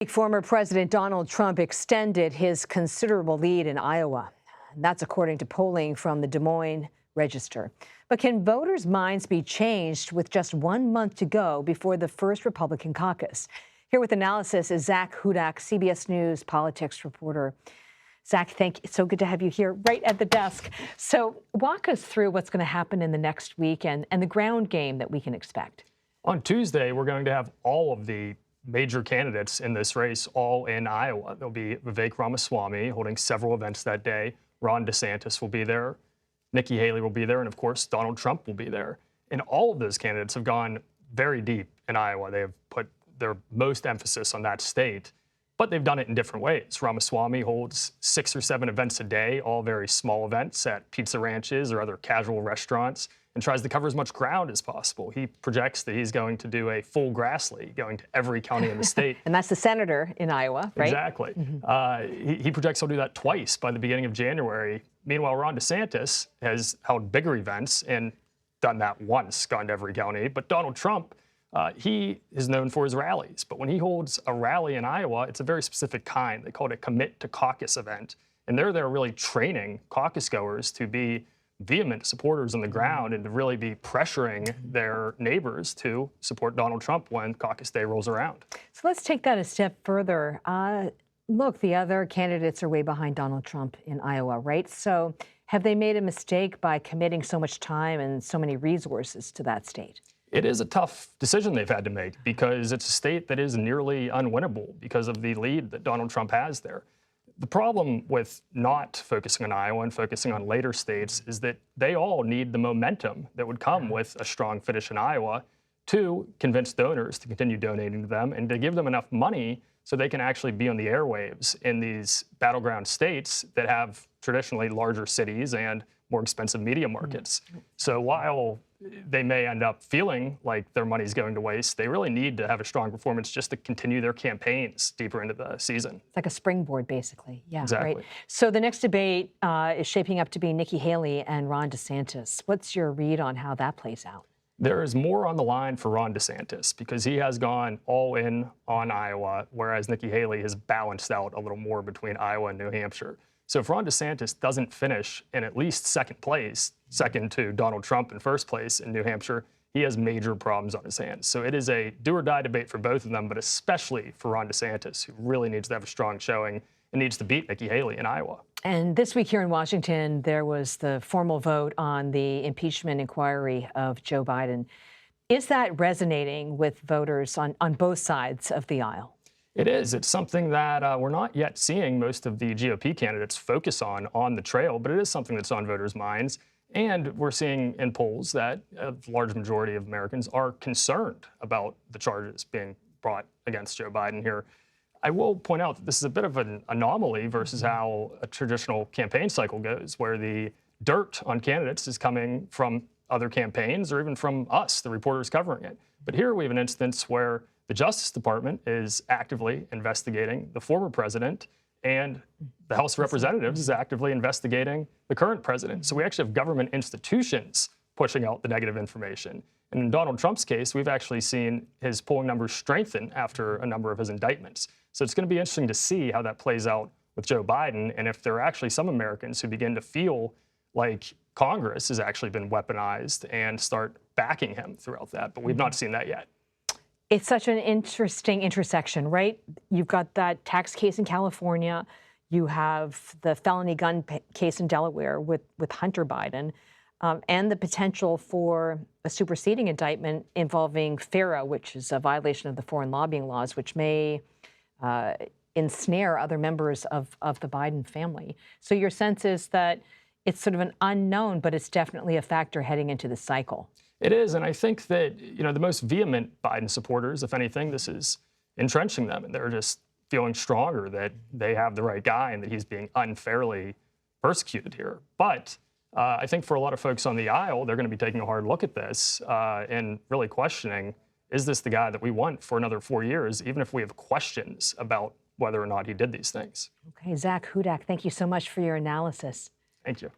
Former President Donald Trump extended his considerable lead in Iowa. That's according to polling from the Des Moines Register. But can voters' minds be changed with just 1 month to go before the first Republican caucus? Here with analysis is Zak Hudak, CBS News politics reporter. Zach, thank you. So good to have you here right at the desk. So walk us through what's going to happen in the next week and the ground game that we can expect. On Tuesday, we're going to have all of the major candidates in this race all in Iowa. There'll be Vivek Ramaswamy holding several events that day. Ron DeSantis will be there. Nikki Haley will be there. And of course, Donald Trump will be there. And all of those candidates have gone very deep in Iowa. They have put their most emphasis on that state, but they've done it in different ways. Ramaswamy holds 6 or 7 events a day, all very small events at pizza ranches or other casual restaurants, and tries to cover as much ground as possible. He projects that he's going to do a full grass league, going to every county in the state. And that's the senator in Iowa, right? Exactly. He projects he'll do that twice by the beginning of January. Meanwhile, Ron DeSantis has held bigger events and done that once, gone to every county. But Donald Trump, he is known for his rallies. But when he holds a rally in Iowa, it's a very specific kind. They call it a commit to caucus event. And they're really training caucus goers to be vehement supporters on the ground and to really be pressuring their neighbors to support Donald Trump when caucus day rolls around. So let's take that a step further. Look, the other candidates are way behind Donald Trump in Iowa, right? So have they made a mistake by committing so much time and so many resources to that state? It is a tough decision they've had to make because it's a state that is nearly unwinnable because of the lead that Donald Trump has there. The problem with not focusing on Iowa and focusing on later states is that they all need the momentum that would come with a strong finish in Iowa to convince donors to continue donating to them and to give them enough money so they can actually be on the airwaves in these battleground states that have traditionally larger cities and more expensive media markets. So while they may end up feeling like their money's going to waste, they really need to have a strong performance just to continue their campaigns deeper into the season. It's like a springboard, basically. Yeah, exactly. Right. So the next debate is shaping up to be Nikki Haley and Ron DeSantis. What's your read on how that plays out? There is more on the line for Ron DeSantis because he has gone all in on Iowa, whereas Nikki Haley has balanced out a little more between Iowa and New Hampshire. So if Ron DeSantis doesn't finish in at least second place, second to Donald Trump in first place in New Hampshire, he has major problems on his hands. So it is a do-or-die debate for both of them, but especially for Ron DeSantis, who really needs to have a strong showing and needs to beat Nikki Haley in Iowa. And this week here in Washington, there was the formal vote on the impeachment inquiry of Joe Biden. Is that resonating with voters on both sides of the aisle? It is. It's something that we're not yet seeing most of the GOP candidates focus on the trail, but it is something that's on voters' minds. And we're seeing in polls that a large majority of Americans are concerned about the charges being brought against Joe Biden here. I will point out that this is a bit of an anomaly versus how a traditional campaign cycle goes, where the dirt on candidates is coming from other campaigns or even from us, the reporters covering it. But here we have an instance where the Justice Department is actively investigating the former president, and the House of Representatives is actively investigating the current president. So we actually have government institutions pushing out the negative information. And in Donald Trump's case, we've actually seen his polling numbers strengthen after a number of his indictments. So it's going to be interesting to see how that plays out with Joe Biden, and if there are actually some Americans who begin to feel like Congress has actually been weaponized and start backing him throughout that. But we've not seen that yet. It's such an interesting intersection, right? You've got that tax case in California. You have the felony gun case in Delaware with Hunter Biden, and the potential for a superseding indictment involving FARA, which is a violation of the foreign lobbying laws, which may ensnare other members of the Biden family. So your sense is that it's sort of an unknown, but it's definitely a factor heading into the cycle. It is, and I think that, the most vehement Biden supporters, if anything, this is entrenching them, and they're just feeling stronger that they have the right guy and that he's being unfairly persecuted here. But I think for a lot of folks on the aisle, they're going to be taking a hard look at this and really questioning, is this the guy that we want for another 4 years, even if we have questions about whether or not he did these things? Okay, Zak Hudak, thank you so much for your analysis. Thank you.